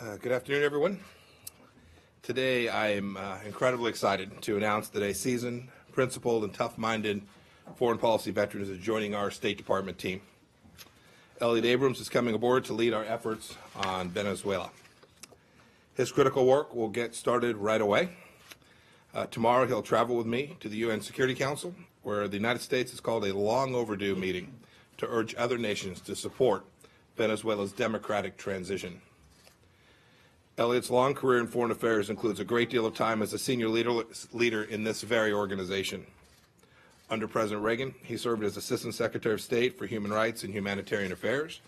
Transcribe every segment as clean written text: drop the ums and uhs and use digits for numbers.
Good afternoon, everyone. Today, I am incredibly excited to announce that a seasoned, principled, and tough-minded foreign policy veteran is joining our State Department team. Elliott Abrams is coming aboard to lead our efforts on Venezuela. His critical work will get started right away. Tomorrow, he'll travel with me to the UN Security Council, where the United States has called a long overdue meeting to urge other nations to support Venezuela's democratic transition. Elliott's long career in foreign affairs includes a great deal of time as a senior leader in this very organization. Under President Reagan, he served as Assistant Secretary of State for Human Rights and Humanitarian Affairs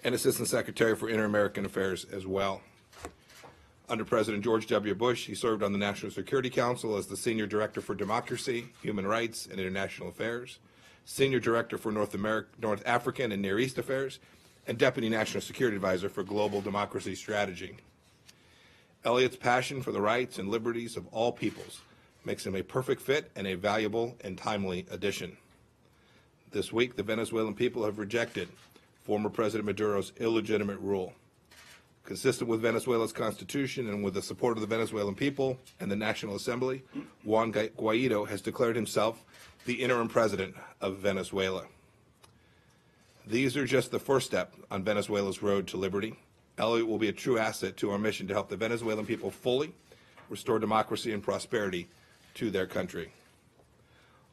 and Assistant Secretary for Inter-American Affairs as well. Under President George W. Bush, he served on the National Security Council as the Senior Director for Democracy, Human Rights, and International Affairs, Senior Director for North African and Near East Affairs, and Deputy National Security Advisor for Global Democracy Strategy. Elliott's passion for the rights and liberties of all peoples makes him a perfect fit and a valuable and timely addition. This week, the Venezuelan people have rejected former President Maduro's illegitimate rule. Consistent with Venezuela's constitution and with the support of the Venezuelan people and the National Assembly, Juan Guaido has declared himself the interim president of Venezuela. These are just the first step on Venezuela's road to liberty. Elliott will be a true asset to our mission to help the Venezuelan people fully restore democracy and prosperity to their country.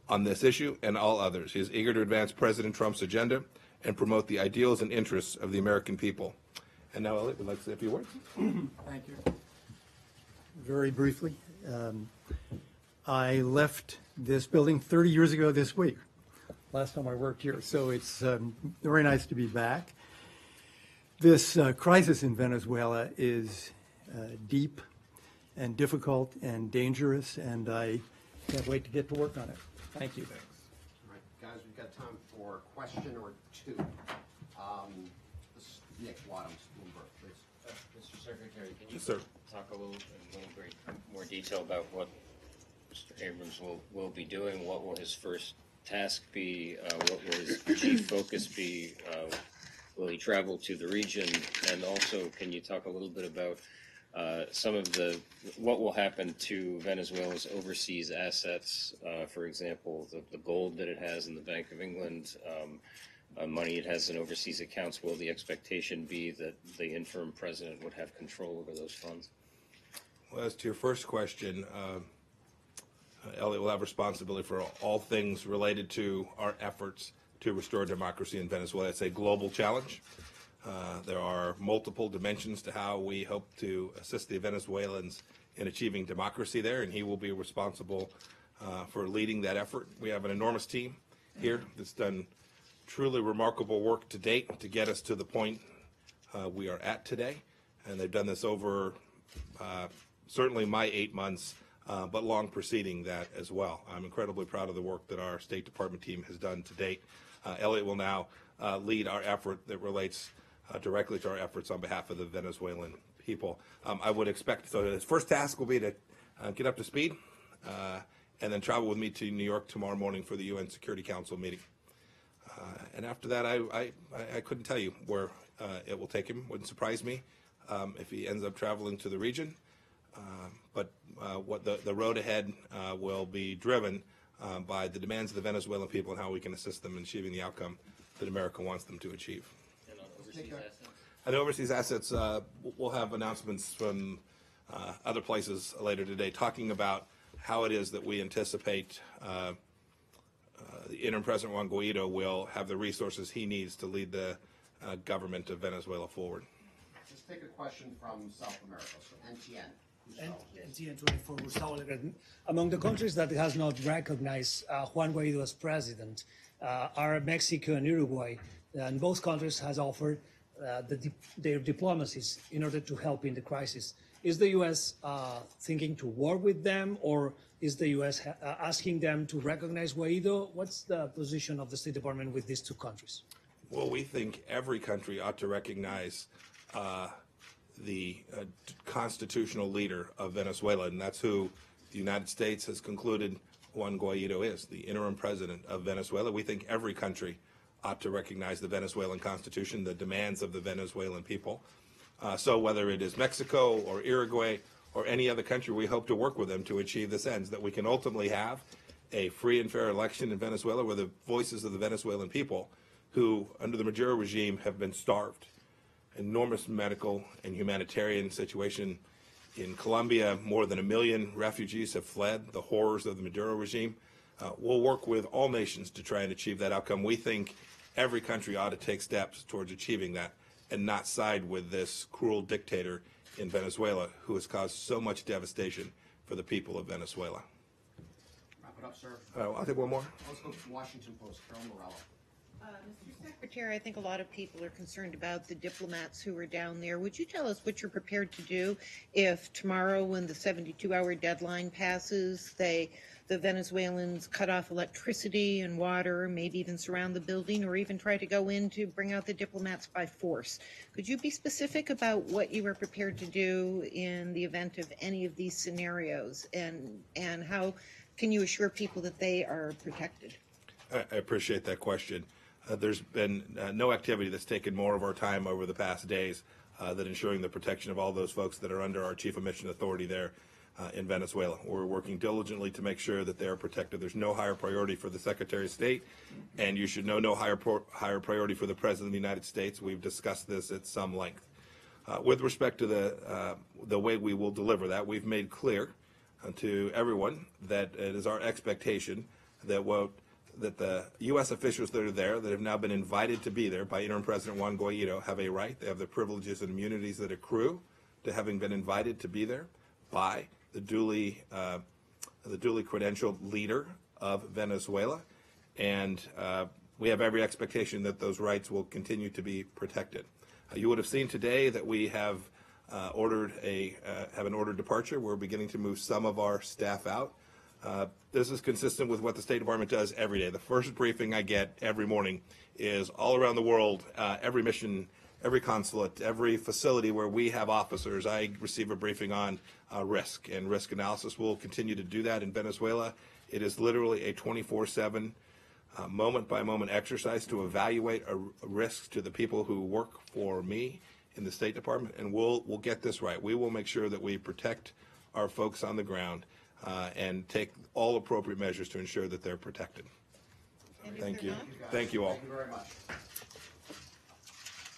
On this issue and all others, he is eager to advance President Trump's agenda and promote the ideals and interests of the American people. And now, Elliott would like to say a few words. Thank you. Very briefly, I left this building 30 years ago this week, last time I worked here, so it's very nice to be back. This crisis in Venezuela is deep and difficult and dangerous, and I can't wait to get to work on it. Thank you. Thanks. All right, guys, we've got time for a question or two. Nick Wadhams, Bloomberg, please. Mr. Secretary, can you Yes, sir. talk a little bit more detail about what Mr. Abrams will be doing? What will his first task be? What will his chief focus be? Will he travel to the region? And also, can you talk a little bit about some of what will happen to Venezuela's overseas assets? For example, the gold that it has in the Bank of England, money it has in overseas accounts. Will the expectation be that the interim president would have control over those funds? Well, as to your first question, Elliott will have responsibility for all things related to our efforts to restore democracy in Venezuela. It's a global challenge. There are multiple dimensions to how we hope to assist the Venezuelans in achieving democracy there, and he will be responsible for leading that effort. We have an enormous team here that's done truly remarkable work to date to get us to the point we are at today, and they've done this over certainly my 8 months, but long preceding that as well. I'm incredibly proud of the work that our State Department team has done to date. Elliott will now lead our effort that relates directly to our efforts on behalf of the Venezuelan people. I would expect, so his first task will be to get up to speed and then travel with me to New York tomorrow morning for the UN Security Council meeting. And after that, I couldn't tell you where it will take him. Wouldn't surprise me if he ends up traveling to the region. But what the road ahead will be driven by the demands of the Venezuelan people and how we can assist them in achieving the outcome that America wants them to achieve. And on overseas assets? And overseas assets, we'll have announcements from other places later today talking about how it is that we anticipate the interim President Juan Guaido will have the resources he needs to lead the government of Venezuela forward. Let's take a question from South America, so NTN. NTN 24, Gustavo Legrand. Among the countries that has not recognized Juan Guaido as president are Mexico and Uruguay, and both countries has offered their diplomacies in order to help in the crisis. Is the U.S. Thinking to work with them, or is the U.S. Asking them to recognize Guaido? What's the position of the State Department with these two countries? Well, we think every country ought to recognize the constitutional leader of Venezuela, and that's who the United States has concluded Juan Guaido is, the interim president of Venezuela. We think every country ought to recognize the Venezuelan Constitution, the demands of the Venezuelan people. So whether it is Mexico or Uruguay or any other country, we hope to work with them to achieve this end, that we can ultimately have a free and fair election in Venezuela where the voices of the Venezuelan people who, under the Maduro regime, have been starved. Enormous medical and humanitarian situation. In Colombia, more than 1 million refugees have fled the horrors of the Maduro regime. We'll work with all nations to try and achieve that outcome. We think every country ought to take steps towards achieving that and not side with this cruel dictator in Venezuela who has caused so much devastation for the people of Venezuela. Wrap it up, sir. I'll take one more. Let's go to Washington Post, Carol Morello. Mr. Secretary, I think a lot of people are concerned about the diplomats who are down there. Would you tell us what you're prepared to do if tomorrow, when the 72-hour deadline passes, the Venezuelans cut off electricity and water, maybe even surround the building, or even try to go in to bring out the diplomats by force? Could you be specific about what you are prepared to do in the event of any of these scenarios, and how can you assure people that they are protected? I appreciate that question. There's been no activity that's taken more of our time over the past days than ensuring the protection of all those folks that are under our chief of mission authority there in Venezuela. We're working diligently to make sure that they are protected. There's no higher priority for the Secretary of State, and you should know no higher priority for the President of the United States. We've discussed this at some length. With respect to the way we will deliver that, we've made clear to everyone that it is our expectation that that the U.S. officials that are there, that have now been invited to be there by Interim President Juan Guaido, have a right. They have the privileges and immunities that accrue to having been invited to be there by the duly credentialed leader of Venezuela, and we have every expectation that those rights will continue to be protected. You would have seen today that we have an ordered departure. We're beginning to move some of our staff out. This is consistent with what the State Department does every day. The first briefing I get every morning is all around the world, every mission, every consulate, every facility where we have officers. I receive a briefing on risk and risk analysis. We'll continue to do that in Venezuela. It is literally a 24/7, moment-by-moment exercise to evaluate risks to the people who work for me in the State Department, and we'll get this right. We will make sure that we protect our folks on the ground and take all appropriate measures to ensure that they're protected. Thank you. Thank you all. Thank you very much.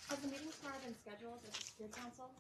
Has the meeting tomorrow been scheduled at the Security Council?